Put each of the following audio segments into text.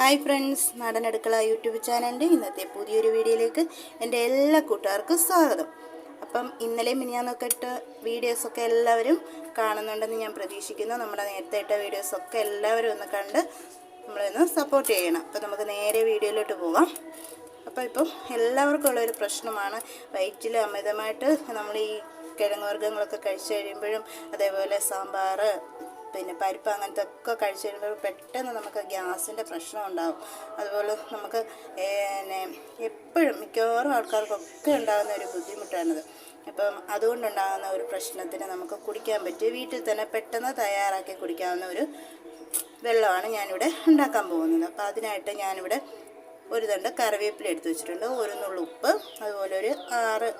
Hi friends, നാടൻ അടുക്കള YouTube ചാനലിൻ്റെ ഇന്നത്തെ പുതിയൊരു വീഡിയോയിലേക്ക് എൻ്റെ എല്ലാ കൂട്ടുകാർക്കും സ്വാഗതം. അപ്പം ഇന്നലെ മിനിഞ്ഞാന്നൊക്കെ ഇട്ട വീഡിയോസൊക്കെ എല്ലാവരും കാണുന്നുണ്ടെന്ന് ഞാൻ പ്രതീക്ഷിക്കുന്നു. നമ്മുടെ നേരത്തെ ഇട്ട വീഡിയോസൊക്കെ എല്ലാവരും ഒന്ന് കണ്ട് നമ്മളൊന്ന് സപ്പോർട്ട് ചെയ്യണം. അപ്പോൾ നമുക്ക് നേരെ വീഡിയോയിലോട്ട് പോകാം. അപ്പോൾ ഇപ്പം എല്ലാവർക്കും ഉള്ളൊരു പ്രശ്നമാണ് വയറ്റിൽ അമിതമായിട്ട് നമ്മൾ ഈ കിഴങ്ങ് വർഗ്ഗങ്ങളൊക്കെ കഴിച്ച് കഴിയുമ്പോഴും അതേപോലെ സാമ്പാർ പിന്നെ പരിപ്പ് അങ്ങനത്തെ ഒക്കെ കഴിച്ച് കഴിയുമ്പോൾ പെട്ടെന്ന് നമുക്ക് ഗ്യാസിൻ്റെ പ്രശ്നം ഉണ്ടാകും. അതുപോലെ നമുക്ക് എപ്പോഴും മിക്കവാറും ആൾക്കാർക്കൊക്കെ ഉണ്ടാകുന്ന ഒരു ബുദ്ധിമുട്ടാണിത്. അപ്പം അതുകൊണ്ടുണ്ടാകുന്ന ഒരു പ്രശ്നത്തിന് നമുക്ക് കുടിക്കാൻ പറ്റിയ വീട്ടിൽ തന്നെ പെട്ടെന്ന് തയ്യാറാക്കി കുടിക്കാവുന്ന ഒരു വെള്ളമാണ് ഞാനിവിടെ ഉണ്ടാക്കാൻ പോകുന്നത്. അപ്പോൾ അതിനായിട്ട് ഞാനിവിടെ ഒരു തണ്ട് കറിവേപ്പില എടുത്ത് വെച്ചിട്ടുണ്ട്, ഒരു നുള്ളു ഉപ്പ്, അതുപോലെ ഒരു 6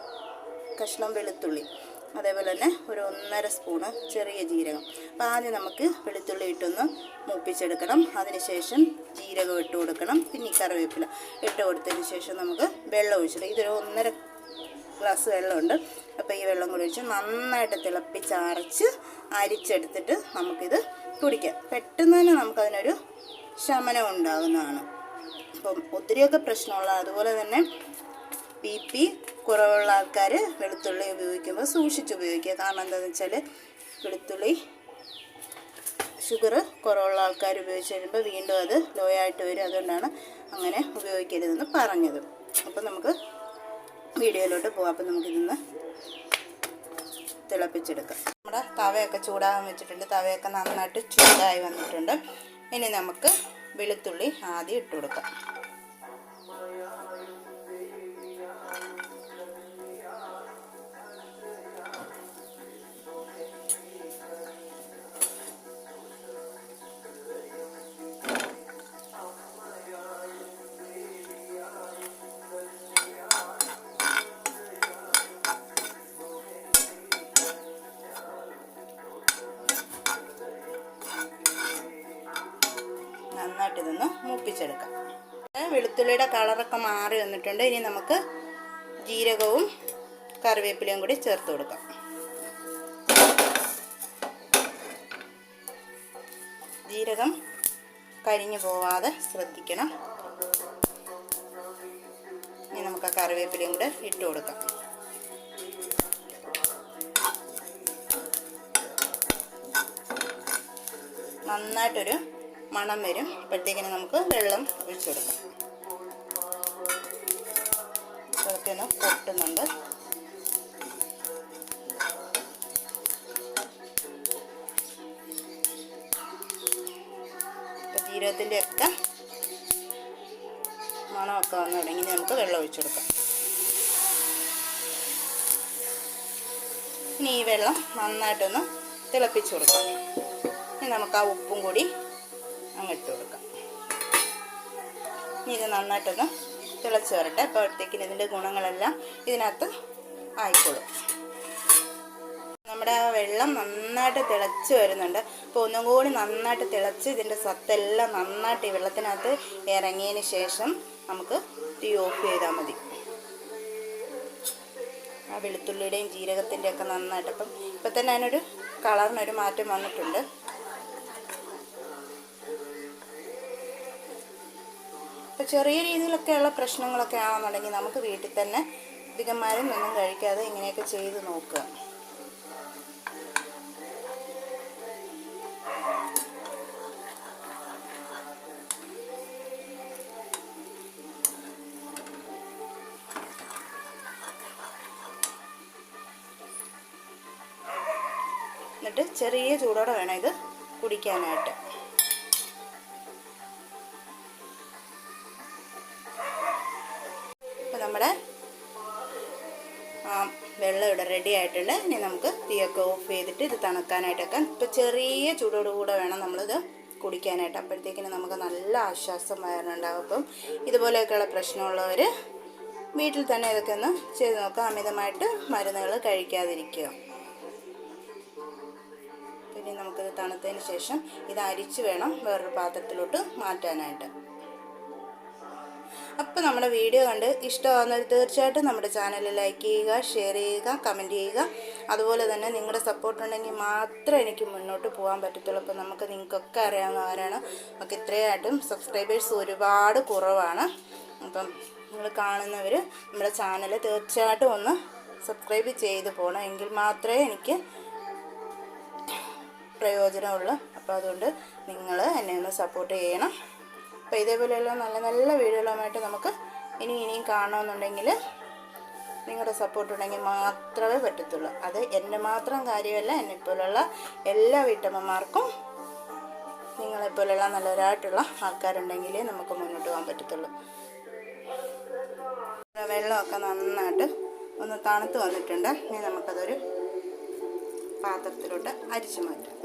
കഷ്ണം വെളുത്തുള്ളി, അതേപോലെ തന്നെ ഒരു 1.5 സ്പൂണ് ചെറിയ ജീരകം. അപ്പോൾ ആദ്യം നമുക്ക് വെളുത്തുള്ളി ഇട്ടൊന്ന് മൂപ്പിച്ചെടുക്കണം. അതിനുശേഷം ജീരകം ഇട്ട് കൊടുക്കണം. പിന്നെ ഈ കറിവേപ്പില ഇട്ട് കൊടുത്തതിന് ശേഷം നമുക്ക് വെള്ളം ഒഴിച്ചിട്ട് ഇതൊരു 1.5 ഗ്ലാസ് വെള്ളമുണ്ട്. അപ്പോൾ ഈ വെള്ളം കൂടി ഒഴിച്ച് നന്നായിട്ട് തിളപ്പിച്ചരച്ച് അരിച്ചെടുത്തിട്ട് നമുക്കിത് കുടിക്കാം. പെട്ടെന്ന് തന്നെ നമുക്കതിനൊരു ശമനം ഉണ്ടാകുന്നതാണ്. അപ്പം ഒത്തിരിയൊക്കെ പ്രശ്നമുള്ള, അതുപോലെ തന്നെ BP കുറവുള്ള ആൾക്കാർ വെളുത്തുള്ളി ഉപയോഗിക്കുമ്പോൾ സൂക്ഷിച്ച് ഉപയോഗിക്കുക. കാരണം എന്താണെന്ന് വെച്ചാൽ വെളുത്തുള്ളി ഷുഗർ കുറവുള്ള ആൾക്കാർ ഉപയോഗിച്ച് കഴിയുമ്പോൾ വീണ്ടും അത് ലോ ആയിട്ട് വരും. അതുകൊണ്ടാണ് അങ്ങനെ ഉപയോഗിക്കരുതെന്ന് പറഞ്ഞത്. അപ്പം നമുക്ക് വീഡിയോയിലോട്ട് പോകാം. അപ്പം നമുക്കിതൊന്ന് തിളപ്പിച്ചെടുക്കാം. നമ്മുടെ തവയൊക്കെ ചൂടാകാൻ വെച്ചിട്ടുണ്ട്. തവയൊക്കെ നന്നായിട്ട് ചൂടായി വന്നിട്ടുണ്ട്. ഇനി നമുക്ക് വെളുത്തുള്ളി ആദ്യം ഇട്ട് കൊടുക്കാം. നന്നായിട്ട് ഇതൊന്ന് മൂപ്പിച്ചെടുക്കാം. വെളുത്തുള്ളിയുടെ കളറൊക്കെ മാറി വന്നിട്ടുണ്ട്. ഇനി നമുക്ക് ജീരകവും കറിവേപ്പിലയും കൂടി ചേർത്ത് കൊടുക്കാം. ജീരകം കരിഞ്ഞു പോവാതെ ശ്രദ്ധിക്കണം. ഇനി നമുക്ക് ആ കറിവേപ്പിലയും കൂടെ ഇട്ട് കൊടുക്കാം. നന്നായിട്ടൊരു മണം വരും. അപ്പോഴത്തേക്കിന് നമുക്ക് വെള്ളം ഒഴിച്ചു കൊടുക്കാം. അതൊക്കെ ഒന്ന് പൊട്ടുന്നുണ്ട്. അപ്പോൾ ജീരകത്തിൻ്റെ ഒക്കെ മണമൊക്കെ വന്നു തുടങ്ങി. നമുക്ക് വെള്ളം ഒഴിച്ചു കൊടുക്കാം. ഇനി ഈ വെള്ളം നന്നായിട്ടൊന്ന് തിളപ്പിച്ച് കൊടുക്കാം. ഇനി നമുക്ക് ആ ഉപ്പും കൂടി ഇട്ട് കൊടുക്കാം. ഇനി ഇത് നന്നായിട്ടൊന്ന് തിളച്ച് വരട്ടെ. അപ്പോഴത്തേക്കിന് ഇതിൻ്റെ ഗുണങ്ങളെല്ലാം ഇതിനകത്ത് ആയിക്കോളും. നമ്മുടെ ആ വെള്ളം നന്നായിട്ട് തിളച്ച് വരുന്നുണ്ട്. അപ്പോൾ ഒന്നും കൂടി നന്നായിട്ട് തിളച്ച് ഇതിൻ്റെ സത്തെല്ലാം നന്നായിട്ട് ഈ വെള്ളത്തിനകത്ത് ഇറങ്ങിയതിന് ശേഷം നമുക്ക് തീ ഓഫ് ചെയ്താൽ മതി. ആ വെളുത്തുള്ളിയുടെയും ജീരകത്തിൻ്റെയും ഒക്കെ നന്നായിട്ട് ഇപ്പം തന്നെ അതിനൊരു കളറിനൊരു മാറ്റം വന്നിട്ടുണ്ട്. ഇപ്പോൾ ചെറിയ രീതിയിലൊക്കെയുള്ള പ്രശ്നങ്ങളൊക്കെ ആണെന്നുണ്ടെങ്കിൽ നമുക്ക് വീട്ടിൽ തന്നെ അധികം മരുന്നൊന്നും കഴിക്കാതെ ഇങ്ങനെയൊക്കെ ചെയ്ത് നോക്കുക. എന്നിട്ട് ചെറിയ ചൂടോടെ വേണം ഇത് കുടിക്കാനായിട്ട്. നമ്മുടെ വെള്ളം ഇവിടെ റെഡി ആയിട്ടുണ്ട്. ഇനി നമുക്ക് തീയൊക്കെ ഓഫ് ചെയ്തിട്ട് ഇത് തണുക്കാനായിട്ടൊക്കെ ഇപ്പോൾ ചെറിയ ചൂടോടുകൂടെ വേണം നമ്മളിത് കുടിക്കാനായിട്ട്. അപ്പോഴത്തേക്കിന് നമുക്ക് നല്ല ആശ്വാസം വരാനുണ്ടാകും. അപ്പം ഇതുപോലെയൊക്കെയുള്ള പ്രശ്നമുള്ളവർ വീട്ടിൽ തന്നെ ഇതൊക്കെ ഒന്ന് ചെയ്ത് നോക്കുക. അമിതമായിട്ട് മരുന്നുകൾ കഴിക്കാതിരിക്കുക. പിന്നെ നമുക്കിത് തണുത്തതിന് ശേഷം ഇത് അരിച്ച് വേണം വേറൊരു പാത്രത്തിലോട്ട് മാറ്റാനായിട്ട്. അപ്പോൾ നമ്മുടെ വീഡിയോ കണ്ട് ഇഷ്ടമാകുന്നവർ തീർച്ചയായിട്ടും നമ്മുടെ ചാനൽ ലൈക്ക് ചെയ്യുക, ഷെയർ ചെയ്യുക, കമൻറ്റ് ചെയ്യുക. അതുപോലെ തന്നെ നിങ്ങളുടെ സപ്പോർട്ട് ഉണ്ടെങ്കിൽ മാത്രമേ എനിക്ക് മുന്നോട്ട് പോകാൻ പറ്റത്തുള്ളൂ. അപ്പോൾ നിങ്ങൾക്കൊക്കെ അറിയാവുന്നവരാണ്, നമുക്ക് ഇത്രയായിട്ടും സബ്സ്ക്രൈബേഴ്സ് ഒരുപാട് കുറവാണ്. അപ്പം നിങ്ങൾ കാണുന്നവർ നമ്മുടെ ചാനൽ തീർച്ചയായിട്ടും ഒന്ന് സബ്സ്ക്രൈബ് ചെയ്ത് പോകണം, എങ്കിൽ മാത്രമേ എനിക്ക് പ്രയോജനമുള്ളൂ. അപ്പോൾ അതുകൊണ്ട് നിങ്ങൾ എന്നെ ഒന്ന് സപ്പോർട്ട് ചെയ്യണം. അപ്പോൾ ഇതേപോലെയുള്ള നല്ല നല്ല വീഡിയോകളുമായിട്ട് നമുക്ക് ഇനിയും കാണണമെന്നുണ്ടെങ്കിൽ നിങ്ങളുടെ സപ്പോർട്ട് ഉണ്ടെങ്കിൽ മാത്രമേ പറ്റത്തുള്ളൂ. അത് എൻ്റെ മാത്രം കാര്യമല്ല, എന്നെപ്പോലുള്ള എല്ലാ വീട്ടമ്മമാർക്കും നിങ്ങളെപ്പോലുള്ള നല്ലവരായിട്ടുള്ള ആൾക്കാരുണ്ടെങ്കിലേ നമുക്ക് മുന്നോട്ട് പോകാൻ പറ്റത്തുള്ളൂ. വെള്ളമൊക്കെ നന്നായിട്ട് ഒന്ന് തണുത്ത് വന്നിട്ടുണ്ട്. ഇനി നമുക്കതൊരു പാത്രത്തിലോട്ട് അരിച്ചു മാറ്റാം.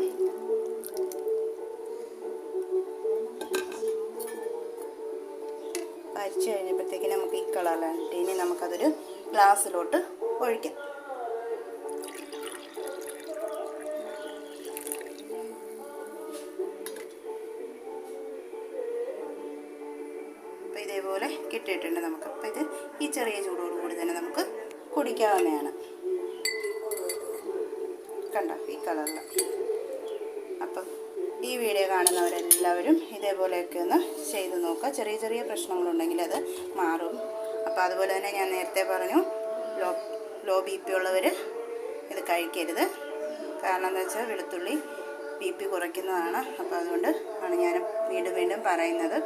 അരിച്ചു കഴിഞ്ഞപ്പോഴത്തേക്ക് നമുക്ക് ഈ കളറിലാണ്. ഇനി നമുക്കതൊരു ഗ്ലാസ്സിലോട്ട് ഒഴിക്കാം. അപ്പോൾ ഇതേപോലെ കിട്ടിയിട്ടുണ്ട് നമുക്ക്. അപ്പോൾ ഇത് ഈ ചെറിയ ചൂടോടുകൂടി തന്നെ നമുക്ക് കുടിക്കാവുന്നതാണ്. കണ്ടോ ഈ കളറിൽ. അപ്പം ഈ വീഡിയോ കാണുന്നവരെല്ലാവരും ഇതേപോലെയൊക്കെ ഒന്ന് ചെയ്ത് നോക്കുക. ചെറിയ ചെറിയ പ്രശ്നങ്ങളുണ്ടെങ്കിൽ അത് മാറും. അപ്പോൾ അതുപോലെ തന്നെ ഞാൻ നേരത്തെ പറഞ്ഞു, ലോ BP ഉള്ളവർ ഇത് കഴിക്കരുത്. കാരണം എന്താ വെച്ചാൽ വെളുത്തുള്ളി BP കുറയ്ക്കുന്നതാണ്. അപ്പോൾ അതുകൊണ്ട് ആണ് ഞാൻ വീണ്ടും പറയുന്നത്.